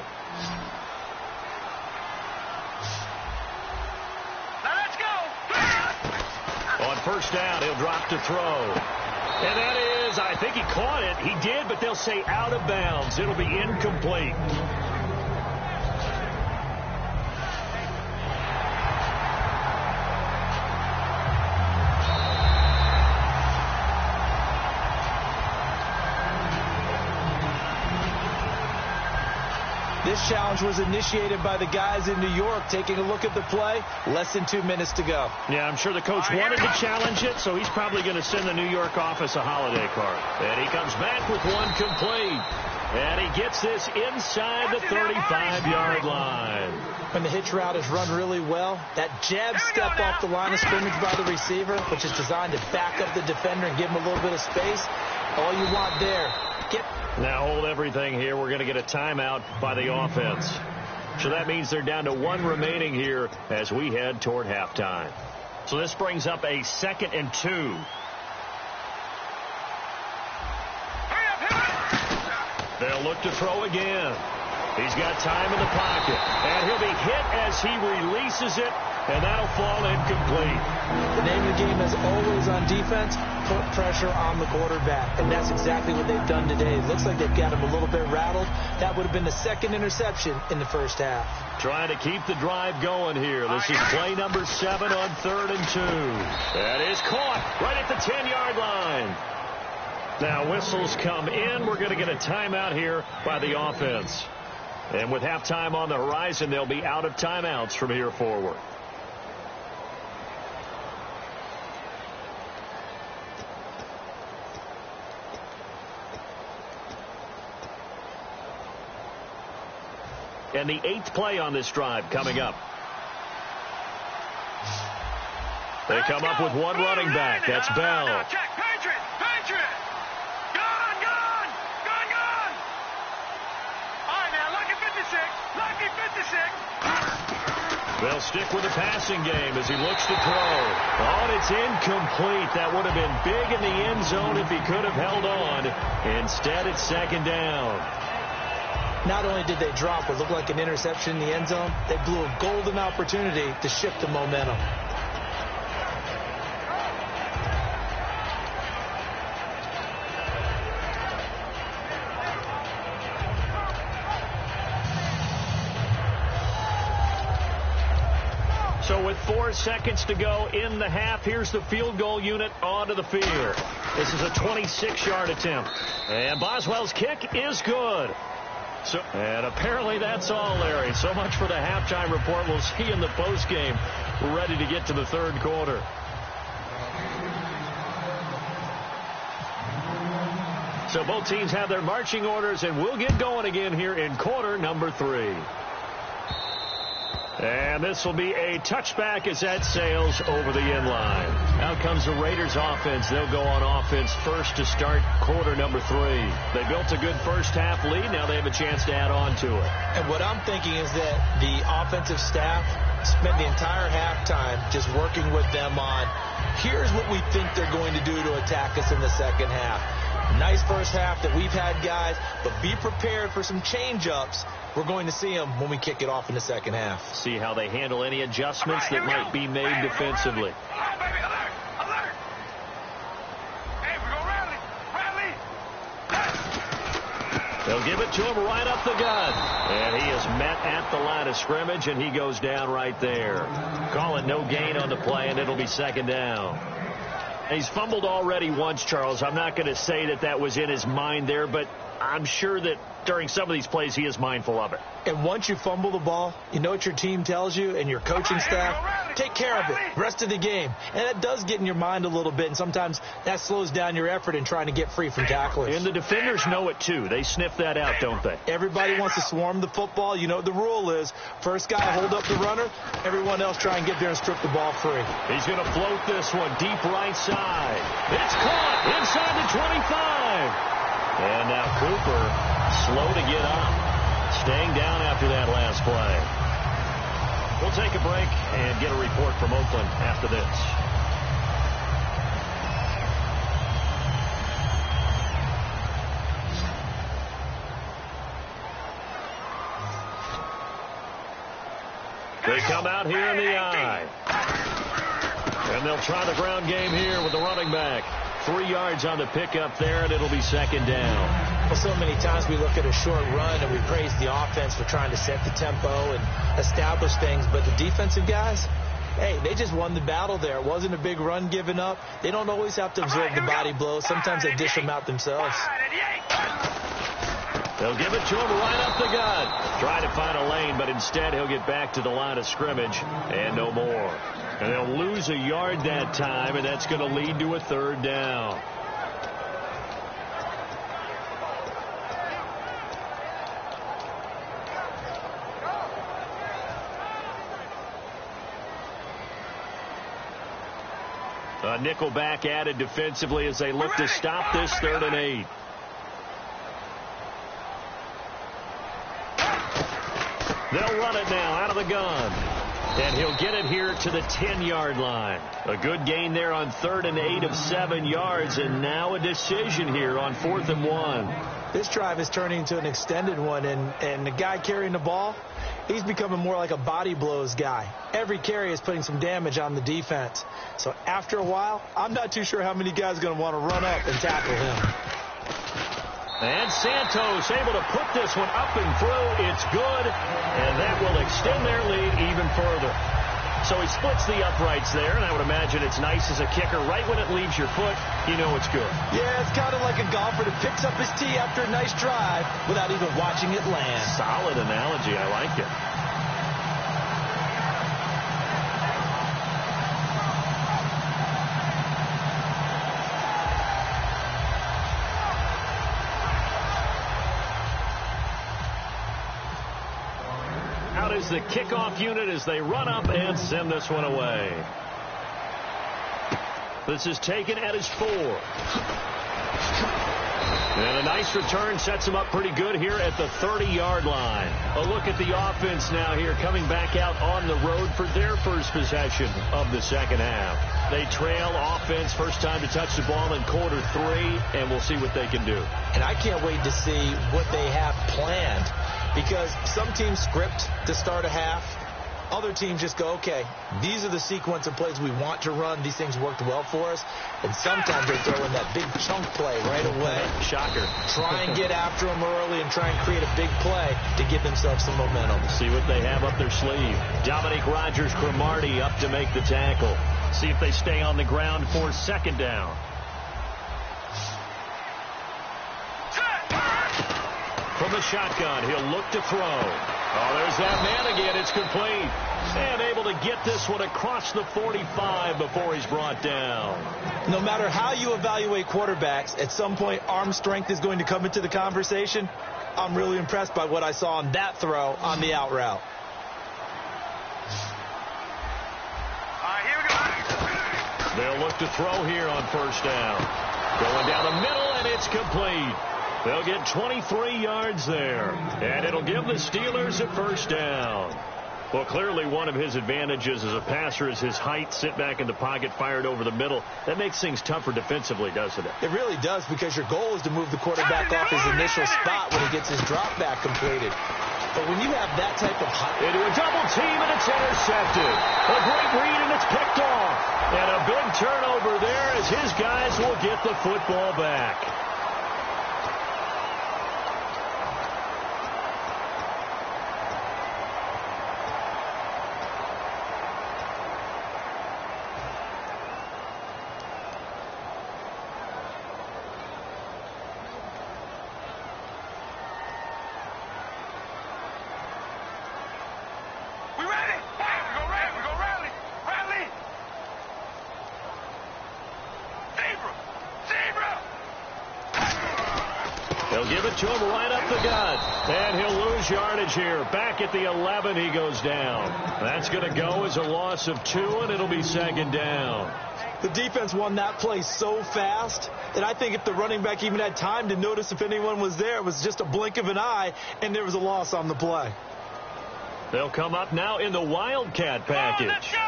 Speaker 7: Now let's go.
Speaker 5: On 1st down, he'll drop to throw. And that is, I think he caught it. He did, but they'll say out of bounds. It'll be incomplete.
Speaker 6: This challenge was initiated by the guys in New York. Taking a look at the play, less than 2 minutes to go.
Speaker 5: Yeah, I'm sure the coach wanted to challenge it, so he's probably going to send the New York office a holiday card. And he comes back with one complete. And he gets this inside the 35-yard line.
Speaker 6: When the hitch route is run really well, that jab step off the line of scrimmage by the receiver, which is designed to back up the defender and give him a little bit of space, all you want there.
Speaker 5: Now hold everything here. We're going to get a timeout by the offense. So that means they're down to one remaining here as we head toward halftime. So this brings up a 2nd and 2. They'll look to throw again. He's got time in the pocket. And he'll be hit as he releases it. And that'll fall incomplete.
Speaker 6: The name of the game is always on defense, put pressure on the quarterback. And that's exactly what they've done today. It looks like they've got him a little bit rattled. That would have been the 2nd interception in the first half.
Speaker 5: Trying to keep the drive going here. This is play number 7 on 3rd and 2. That is caught right at the 10-yard line. Now whistles come in. We're going to get a timeout here by the offense. And with halftime on the horizon, they'll be out of timeouts from here forward. And the 8th play on this drive coming up. They come up with one running back. That's Bell.
Speaker 7: Check, Patriot. Gone. All right, now, lucky 56.
Speaker 5: They'll stick with the passing game as he looks to throw. Oh, and it's incomplete. That would have been big in the end zone if he could have held on. Instead, it's 2nd down.
Speaker 6: Not only did they drop what looked like an interception in the end zone, they blew a golden opportunity to shift the momentum.
Speaker 5: So with 4 seconds to go in the half, here's the field goal unit onto the field. This is a 26-yard attempt. And Boswell's kick is good. And apparently that's all, Larry. So much for the halftime report. We'll see in the postgame. We're ready to get to the 3rd quarter. So both teams have their marching orders, and we'll get going again here in quarter number 3. And this will be a touchback as that sails over the end line. Out comes the Raiders offense. They'll go on offense first to start quarter number 3. They built a good first half lead. Now they have a chance to add on to it.
Speaker 6: And what I'm thinking is that the offensive staff spent the entire halftime just working with them on, here's what we think they're going to do to attack us in the second half. Nice first half that we've had, guys, but be prepared for some change-ups. We're going to see them when we kick it off in the second half.
Speaker 5: See how they handle any adjustments that might be made defensively. They'll give it to him right up the gut. And he is met at the line of scrimmage, and he goes down right there. Call it no gain on the play, and it'll be 2nd down. He's fumbled already once, Charles. I'm not going to say that that was in his mind there, but I'm sure that during some of these plays he is mindful of it.
Speaker 6: And once you fumble the ball, you know what your team tells you and your coaching staff? Take care of it. Rest of the game. And that does get in your mind a little bit, and sometimes that slows down your effort in trying to get free from tacklers.
Speaker 5: And the defenders know it, too. They sniff that out, don't they?
Speaker 6: Everybody wants to swarm the football. You know what the rule is. First guy hold up the runner. Everyone else try and get there and strip the ball free.
Speaker 5: He's going to float this one deep right side. It's caught inside the 25. And now Cooper slow to get up, staying down after that last play. We'll take a break and get a report from Oakland after this. They come out here in the eye. And they'll try the ground game here with the running back. 3 yards on the pickup there, and it'll be 2nd down.
Speaker 6: Well, so many times we look at a short run and we praise the offense for trying to set the tempo and establish things. But the defensive guys, hey, they just won the battle there. It wasn't a big run given up. They don't always have to absorb the body blows. Sometimes they dish them out themselves.
Speaker 5: They'll give it to him right up the gut. Trying to find a lane, but instead he'll get back to the line of scrimmage and no more. And they'll lose a yard that time, and that's going to lead to a third down. A nickel back added defensively as they look to stop this 3rd and 8. They'll run it now out of the gun. And he'll get it here to the 10-yard line. A good gain there on 3rd and 8 of 7 yards. And now a decision here on 4th and 1.
Speaker 6: This drive is turning into an extended one. And the guy carrying the ball, he's becoming more like a body blows guy. Every carry is putting some damage on the defense. So after a while, I'm not too sure how many guys are going to want to run up and tackle him.
Speaker 5: And Santos able to put this one up and through. It's good, and that will extend their lead even further. So he splits the uprights there, and I would imagine it's nice as a kicker. Right when it leaves your foot, you know it's good.
Speaker 6: Yeah, it's kind of like a golfer that picks up his tee after a nice drive without even watching it land.
Speaker 5: Solid analogy. I like it. Is the kickoff unit as they run up and send this one away. This is taken at his 4. And a nice return sets him up pretty good here at the 30-yard line. A look at the offense now here coming back out on the road for their first possession of the second half. They trail offense first time to touch the ball in quarter 3, and we'll see what they can do.
Speaker 6: And I can't wait to see what they have planned. Because some teams script to start a half. Other teams just go, okay, these are the sequence of plays we want to run. These things worked well for us. And sometimes they throw in that big chunk play right away.
Speaker 5: Shocker.
Speaker 6: Try and get after them early and try and create a big play to give themselves some momentum.
Speaker 5: See what they have up their sleeve. Dominic Rodgers-Cromartie up to make the tackle. See if they stay on the ground for second down. From the shotgun, he'll look to throw. Oh, there's that man again. It's complete. And able to get this one across the 45 before he's brought down.
Speaker 6: No matter how you evaluate quarterbacks, at some point arm strength is going to come into the conversation. I'm really impressed by what I saw on that throw on the out route.
Speaker 5: They'll look to throw here on first down. Going down the middle, and it's complete. They'll get 23 yards there, and it'll give the Steelers a first down. Well, clearly one of his advantages as a passer is his height. Sit back in the pocket, fired over the middle. That makes things tougher defensively, doesn't it?
Speaker 6: It really does, because your goal is to move the quarterback off his initial spot when he gets his drop back completed. But when you have that type of height...
Speaker 5: Into a double team, and it's intercepted. A great read, and it's picked off. And a big turnover there as his guys will get the football back. Give it to him right up the gut. And he'll lose yardage here. Back at the 11, he goes down. That's going to go as a loss of 2, and it'll be second down.
Speaker 6: The defense won that play so fast that I think if the running back even had time to notice if anyone was there, it was just a blink of an eye, and there was a loss on the play.
Speaker 5: They'll come up now in the Wildcat package.
Speaker 7: Let's go!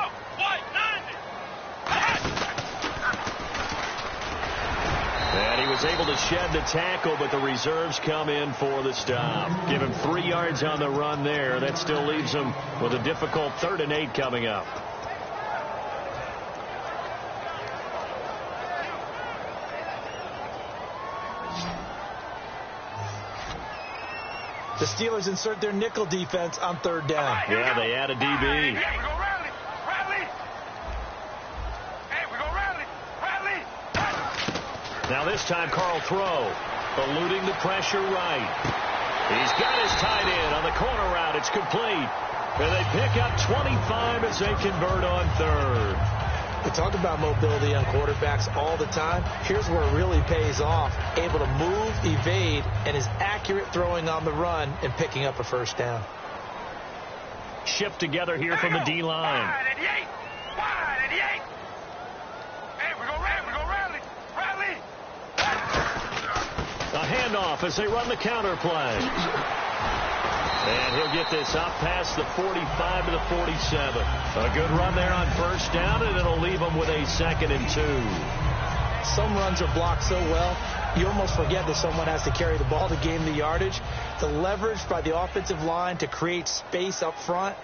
Speaker 5: And he was able to shed the tackle, but the reserves come in for the stop. Give him 3 yards on the run there. That still leaves him with a difficult 3rd and 8 coming up.
Speaker 6: The Steelers insert their nickel defense on 3rd down.
Speaker 5: Yeah, they add a DB. Now this time, Carl Throw eluding the pressure right. He's got his tight end on the corner route. It's complete. And they pick up 25 as they convert on third.
Speaker 6: We talk about mobility on quarterbacks all the time. Here's where it really pays off. Able to move, evade, and is accurate throwing on the run and picking up a first down.
Speaker 5: Shift together here from the D-line.
Speaker 7: Wide 88. Wide 88. Hey, we go rally. Rally.
Speaker 5: A handoff as they run the counter play. And he'll get this up past the 45 to the 47. A good run there on first down, and it'll leave them with a 2nd and 2.
Speaker 6: Some runs are blocked so well, you almost forget that someone has to carry the ball to gain the yardage. The leverage by the offensive line to create space up front,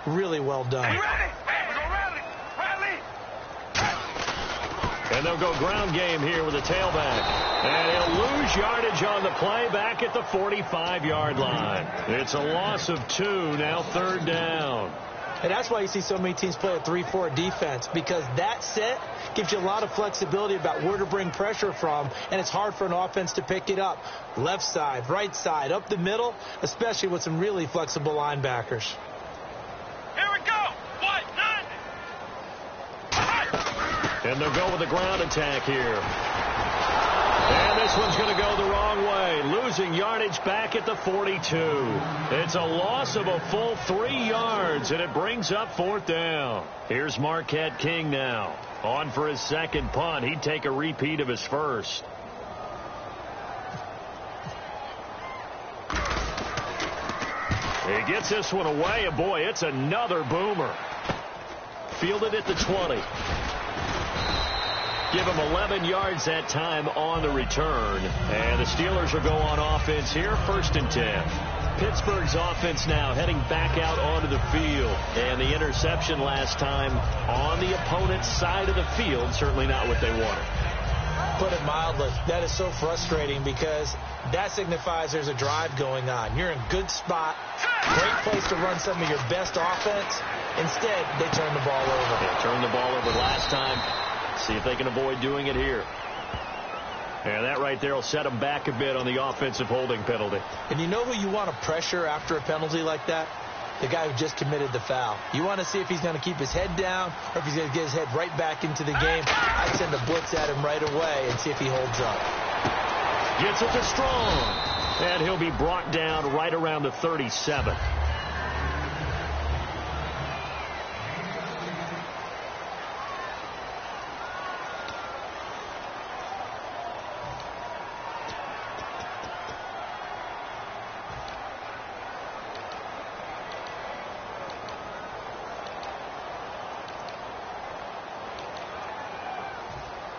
Speaker 6: really well done.
Speaker 7: We ready. Hey, we go rally.
Speaker 5: And they'll go ground game here with a tailback. And he'll lose yardage on the play back at the 45-yard line. It's a loss of 2, now 3rd down.
Speaker 6: And that's why you see so many teams play a 3-4 defense, because that set gives you a lot of flexibility about where to bring pressure from, and it's hard for an offense to pick it up. Left side, right side, up the middle, especially with some really flexible linebackers.
Speaker 7: Here we go. What? None.
Speaker 5: And they'll go with a ground attack here. And this one's going to go the wrong way, losing yardage back at the 42. It's a loss of a full 3 yards, and it brings up 4th down. Here's Marquette King now. On for his 2nd punt. He'd take a repeat of his first. He gets this one away, and boy, it's another boomer. Fielded at the 20. Give him 11 yards that time on the return. And the Steelers will go on offense here, 1st and 10. Pittsburgh's offense now heading back out onto the field. And the interception last time on the opponent's side of the field, certainly not what they wanted.
Speaker 6: Put it mildly, that is so frustrating because that signifies there's a drive going on. You're in good spot, great place to run some of your best offense. Instead, they turn the ball over.
Speaker 5: They turned the ball over last time. See if they can avoid doing it here. And that right there will set them back a bit on the offensive holding penalty.
Speaker 6: And you know who you want to pressure after a penalty like that? The guy who just committed the foul. You want to see if he's going to keep his head down or if he's going to get his head right back into the game. I'd send a blitz at him right away and see if he holds up.
Speaker 5: Gets it to Strong. And he'll be brought down right around the 37.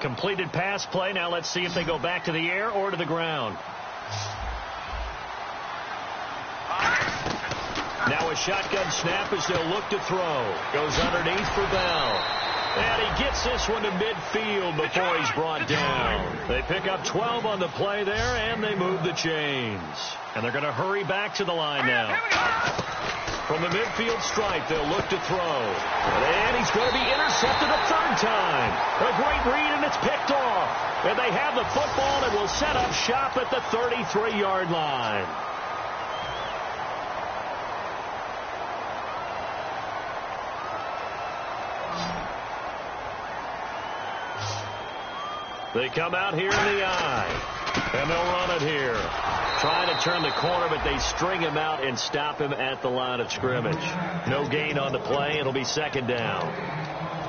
Speaker 5: Completed pass play. Now let's see if they go back to the air or to the ground. Now a shotgun snap as they'll look to throw. Goes underneath for Bell. And he gets this one to midfield before he's brought down. They pick up 12 on the play there, and they move the chains. And they're going to hurry back to the line now. From the midfield stripe, they'll look to throw. And he's going to be intercepted a 3rd time. A great read, and it's picked off. And they have the football and will set up shop at the 33-yard line. They come out here in the eye, and they'll run it here. Trying to turn the corner, but they string him out and stop him at the line of scrimmage. No gain on the play. It'll be 2nd down.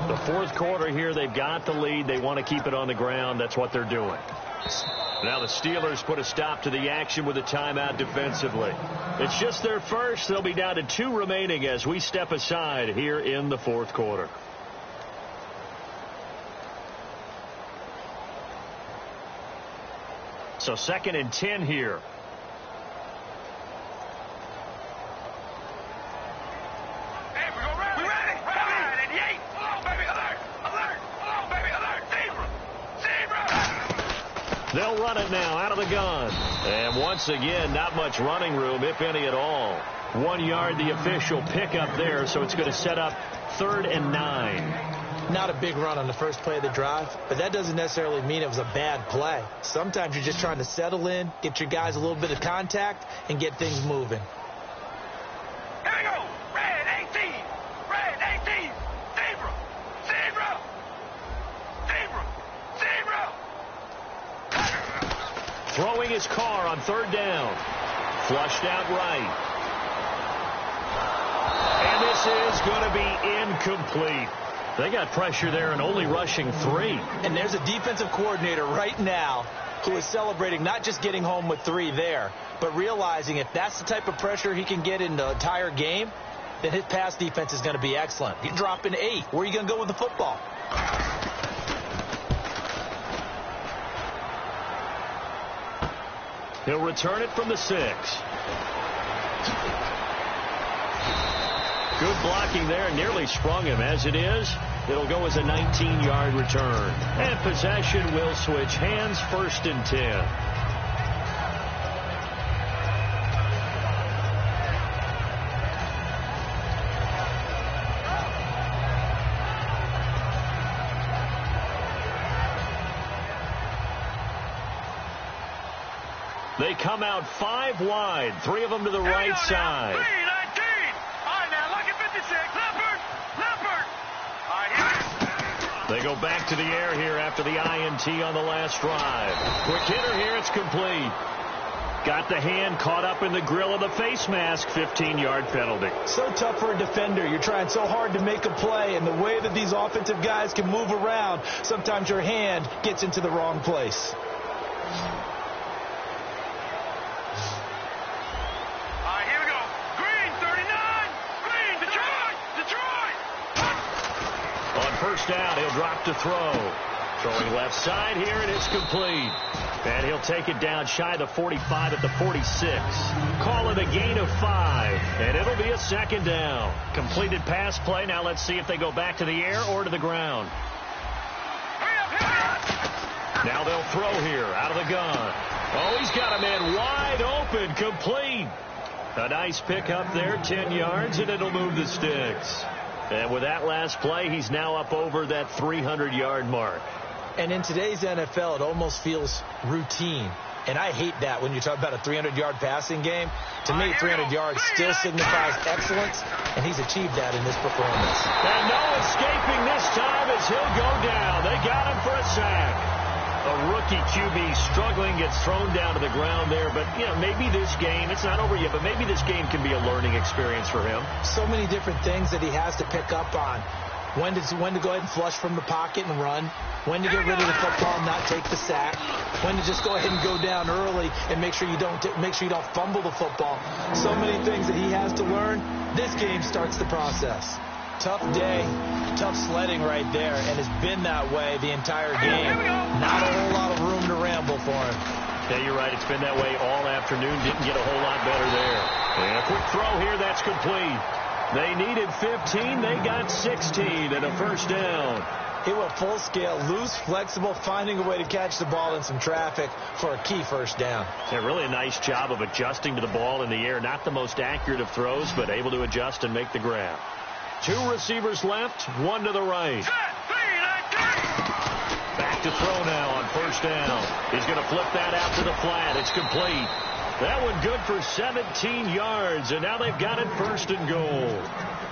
Speaker 5: The 4th quarter here, they've got the lead. They want to keep it on the ground. That's what they're doing. Now the Steelers put a stop to the action with a timeout defensively. It's just their first. They'll be down to 2 remaining as we step aside here in the 4th quarter. So 2nd and 10 here.
Speaker 7: Hey, we go rally. We ready. Rally. 88. Hello, baby. Alert. Alert. Hello, baby. Alert. Zebra. Zebra.
Speaker 5: They'll run it now out of the gun. And once again, not much running room, if any at all. 1 yard, the official pickup there, so it's going to set up 3rd and 9.
Speaker 6: Not a big run on the first play of the drive, but that doesn't necessarily mean it was a bad play. Sometimes you're just trying to settle in, get your guys a little bit of contact, and get things moving.
Speaker 7: Here we go. Red 18. Red 18. Zebra. Zebra. Zebra. Zebra.
Speaker 5: Throwing his car on third down. Flushed out right. And this is going to be incomplete. They got pressure there and only rushing 3.
Speaker 6: And there's a defensive coordinator right now who is celebrating not just getting home with 3 there, but realizing if that's the type of pressure he can get in the entire game, then his pass defense is going to be excellent. You're dropping 8. Where are you going to go with the football?
Speaker 5: He'll return it from the 6. Good blocking there, nearly sprung him. As it is, it'll go as a 19-yard return. And possession will switch hands, 1st and 10. They come out 5 wide, 3 of them to the right side.
Speaker 7: 3-19. All right, now, lucky 56. Leopard. Leopard. All right, here.
Speaker 5: They go back to the air here after the INT on the last drive. Quick hitter here, it's complete. Got the hand caught up in the grill of the face mask, 15-yard penalty.
Speaker 6: So tough for a defender. You're trying so hard to make a play, and the way that these offensive guys can move around, sometimes your hand gets into the wrong place.
Speaker 5: First down, he'll drop to throw. Throwing left side here, and it's complete. And he'll take it down shy of the 45 at the 46. Call it a gain of 5, and it'll be a 2nd down. Completed pass play. Now let's see if they go back to the air or to the ground. Now they'll throw here out of the gun. Oh, he's got a man wide open, complete. A nice pickup there, 10 yards, and it'll move the sticks. And with that last play, he's now up over that 300-yard mark.
Speaker 6: And in today's NFL, it almost feels routine. And I hate that when you talk about a 300-yard passing game. To me, 300 yards still signifies excellence, and he's achieved that in this performance.
Speaker 5: And no escaping this time as he'll go down. They got him for a sack. A rookie QB struggling, gets thrown down to the ground there. But, you know, maybe this game, it's not over yet, but maybe this game can be a learning experience for him.
Speaker 6: So many different things that he has to pick up on. When to go ahead and flush from the pocket and run. When to get rid of the football and not take the sack. When to just go ahead and go down early and make sure you don't fumble the football. So many things that he has to learn. This game starts the process. Tough day, tough sledding right there, and it's been that way the entire game. Not a whole lot of room to ramble for him.
Speaker 5: Yeah, you're right. It's been that way all afternoon. Didn't get a whole lot better there. And a quick throw here, that's complete. They needed 15. They got 16 and a 1st down.
Speaker 6: He went full scale, loose, flexible, finding a way to catch the ball in some traffic for a key 1st down.
Speaker 5: Yeah, really a nice job of adjusting to the ball in the air. Not the most accurate of throws, but able to adjust and make the grab. 2 receivers left, 1 to the right. Back to throw now on 1st down. He's going to flip that out to the flat. It's complete. That one good for 17 yards, and now they've got it 1st and goal.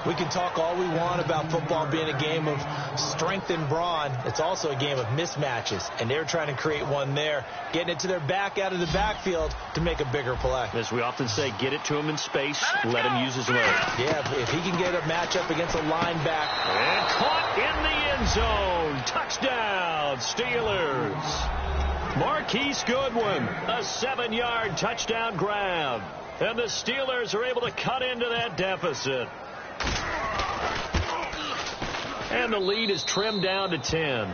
Speaker 6: We can talk all we want about football being a game of strength and brawn. It's also a game of mismatches, and they're trying to create one there, getting it to their back out of the backfield to make a bigger play.
Speaker 5: As we often say, get it to him in space, let him use his leg.
Speaker 6: Yeah, if he can get a matchup against a linebacker.
Speaker 5: And caught in the end zone. Touchdown, Steelers. Marquise Goodwin, a 7-yard touchdown grab. And the Steelers are able to cut into that deficit. And the lead is trimmed down to 10.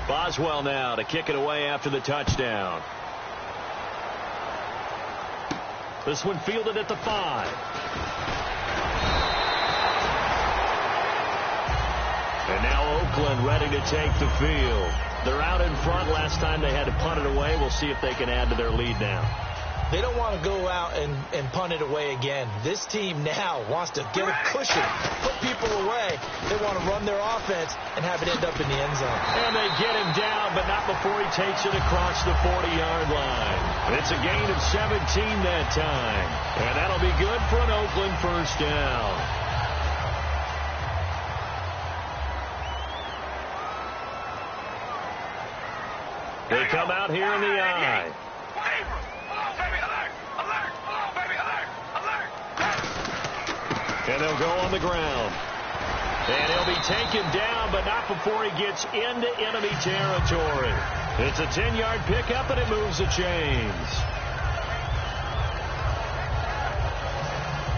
Speaker 5: Boswell now to kick it away after the touchdown. This one fielded at the 5. And now Oakland ready to take the field. They're out in front. Last time they had to punt it away. We'll see if they can add to their lead now.
Speaker 6: They don't want to go out and punt it away again. This team now wants to get a cushion, put people away. They want to run their offense and have it end up in the end zone.
Speaker 5: And they get him down, but not before he takes it across the 40-yard line. It's a gain of 17 that time. And that'll be good for an Oakland first down. They come out here in the I. And they'll go on the ground. And he'll be taken down, but not before he gets into enemy territory. It's a 10-yard pickup, and it moves the chains.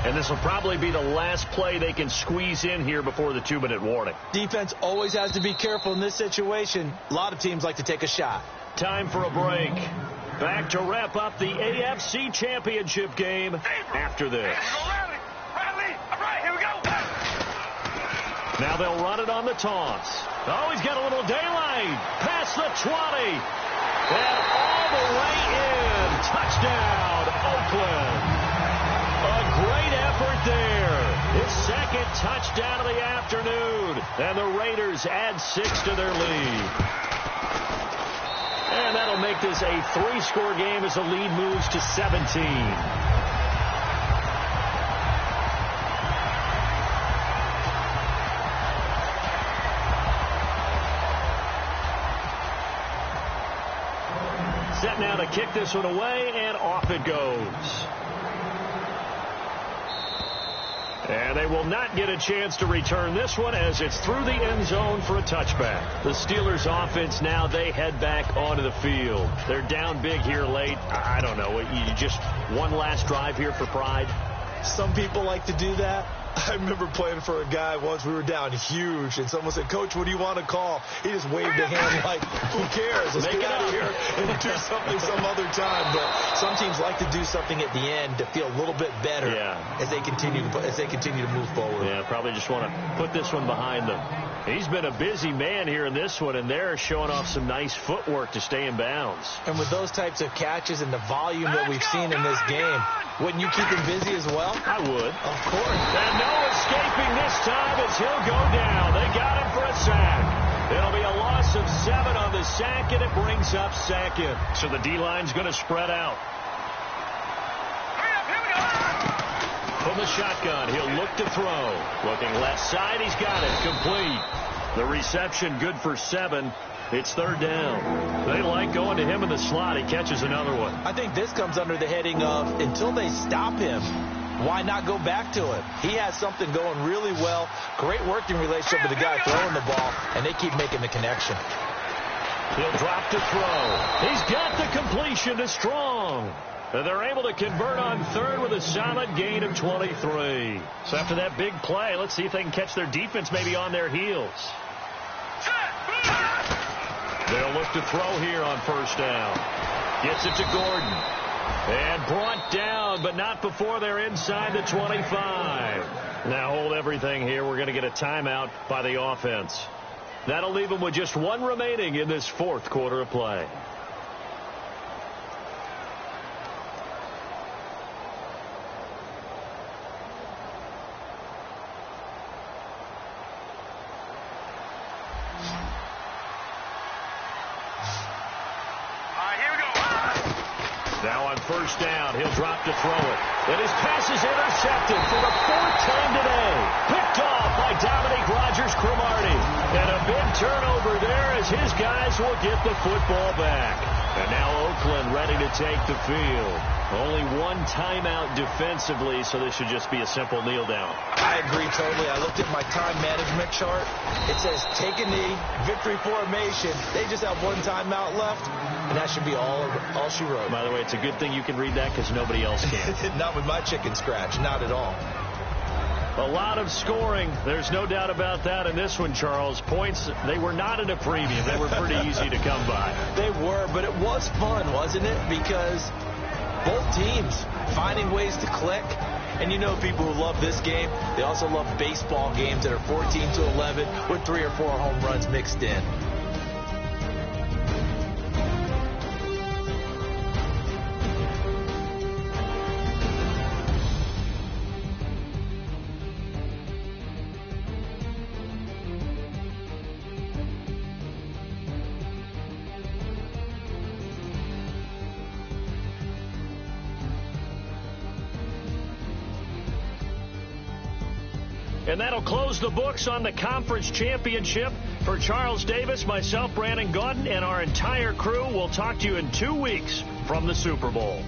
Speaker 5: And this will probably be the last play they can squeeze in here before the 2-minute warning.
Speaker 6: Defense always has to be careful in this situation. A lot of teams like to take a shot.
Speaker 5: Time for a break. Back to wrap up the AFC Championship game after this. Now they'll run it on the toss. Oh, he's got a little daylight. Past the 20. And all the way in. Touchdown, Oakland. A great effort there. His second touchdown of the afternoon. And the Raiders add 6 to their lead. And that'll make this a 3-score game as the lead moves to 17. Set now to kick this one away, and off it goes. And they will not get a chance to return this one as it's through the end zone for a touchback. The Steelers offense now, they head back onto the field. They're down big here late. I don't know. You just one last drive here for pride?
Speaker 6: Some people like to do that. I remember playing for a guy once. We were down huge, and someone said, "Coach, what do you want to call?" He just waved a hand like, "Who cares? Let's get out of here and do something some other time." But some teams like to do something at the end to feel a little bit better as they continue to move forward.
Speaker 5: Yeah, probably just want to put this one behind them. He's been a busy man here in this one, and they're showing off some nice footwork to stay in bounds.
Speaker 6: And with those types of catches and the volume that we've seen in this game, wouldn't you keep him busy as well?
Speaker 5: I would.
Speaker 6: Of course.
Speaker 5: And no escaping this time as he'll go down. They got him for a sack. It'll be a loss of 7 on the sack, and it brings up second. So the D-line's going to spread out. From the shotgun, he'll look to throw. Looking left side, he's got it. Complete. The reception good for 7. It's third down. They like going to him in the slot. He catches another one.
Speaker 6: I think this comes under the heading of until they stop him, why not go back to it? He has something going really well. Great working relationship with the guy throwing the ball, and they keep making the connection.
Speaker 5: He'll drop to throw. He's got the completion to Strong. And they're able to convert on third with a solid gain of 23. So after that big play, let's see if they can catch their defense maybe on their heels. They'll look to throw here on first down. Gets it to Gordon. And brought down, but not before they're inside the 25. Now hold everything here. We're going to get a timeout by the offense. That'll leave them with just 1 remaining in this fourth quarter of play. Now on first down, he'll drop to throw it. And his pass is intercepted for the 4th time today. Picked off by Dominique Rodgers-Cromartie. And a big turnover there as his guys will get the football back. And now Oakland ready to take the field. Only 1 timeout defensively, so this should just be a simple kneel down.
Speaker 6: I agree totally. I looked at my time management chart. It says take a knee, victory formation. They just have 1 timeout left, and that should be all she wrote.
Speaker 5: By the way, it's a good thing you can read that because nobody else can.
Speaker 6: Not with my chicken scratch. Not at all.
Speaker 5: A lot of scoring. There's no doubt about that in this one, Charles. Points, they were not at a premium. They were pretty easy to come by.
Speaker 6: They were, but it was fun, wasn't it? Because both teams finding ways to click. And you know people who love this game, they also love baseball games that are 14-11 with 3 or 4 home runs mixed in.
Speaker 5: And that'll close the books on the conference championship. For Charles Davis, myself, Brandon Gaudin, and our entire crew, we'll talk to you in 2 weeks from the Super Bowl.